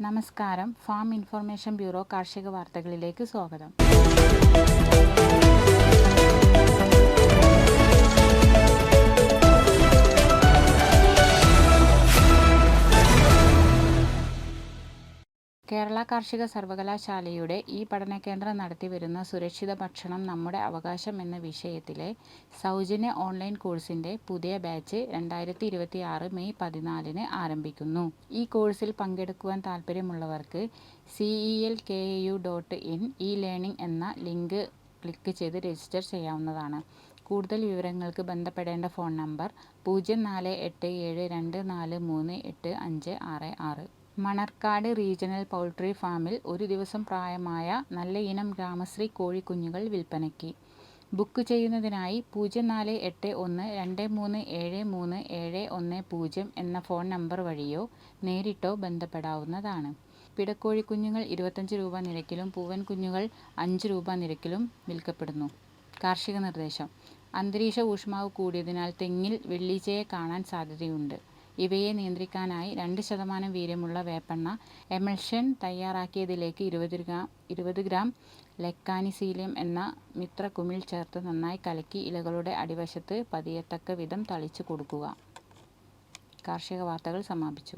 നമസ്കാരം. Farm information bureau കാർഷിക വാർത്തകളിലേക്ക് സ്വാഗതം. കേരള കാർഷിക സർവകലാശാലയുടെ ഈ പഠനകേന്ദ്രം നടത്തിവരുന്ന സുരക്ഷിത ഭക്ഷണം നമ്മുടെ അവകാശം എന്ന വിഷയത്തിലെ സൗജന്യ ഓൺലൈൻ കോഴ്സിന്റെ പുതിയ ബാച്ച് 2026 മെയ് 14 ആരംഭിക്കുന്നു. ഈ കോഴ്സിൽ പങ്കെടുക്കുവാൻ താൽപ്പര്യമുള്ളവർക്ക് celkau.in e-learning എന്ന ലിങ്ക് ക്ലിക്ക് ചെയ്ത് രജിസ്റ്റർ ചെയ്യാവുന്നതാണ്. കൂടുതൽ വിവരങ്ങൾക്ക് ബന്ധപ്പെടേണ്ട phone number 0487243856. Manarcad regional poultry ഫാമിൽ ഒരു ദിവസം പ്രായമായ നല്ല ഇനം ഗ്രാമശ്രീ കോഴിക്കുഞ്ഞുങ്ങൾ വിൽപ്പനയ്ക്ക്. ബുക്ക് ചെയ്യുന്നതിനായി 0481237370 എന്ന ഫോൺ നമ്പർ വഴിയോ നേരിട്ടോ ബന്ധപ്പെടാവുന്നതാണ്. പിടക്കോഴിക്കുഞ്ഞുങ്ങൾ 25 രൂപ നിരക്കിലും പൂവൻ കുഞ്ഞുങ്ങൾ 5 രൂപ നിരക്കിലും വിൽക്കപ്പെടുന്നു. കാർഷിക നിർദ്ദേശം: അന്തരീക്ഷ ഊഷ്മാവ് കൂടിയതിനാൽ തെങ്ങിൽ വെള്ളീച്ചയെ കാണാൻ സാധ്യതയുണ്ട്. ഇവയെ നിയന്ത്രിക്കാനായി 2% വീര്യമുള്ള വേപ്പെണ്ണ എമൽഷൻ തയ്യാറാക്കിയതിലേക്ക് 20 ഗ്രാം ലെക്കാനിസീലിയം എന്ന മിത്രകുമിൾ ചേർത്ത് നന്നായി കലക്കി ഇലകളുടെ അടിവശത്ത് പതിയത്തക്ക വിധം തളിച്ചു കൊടുക്കുക. കാർഷിക വാർത്തകൾ സമാപിച്ചു.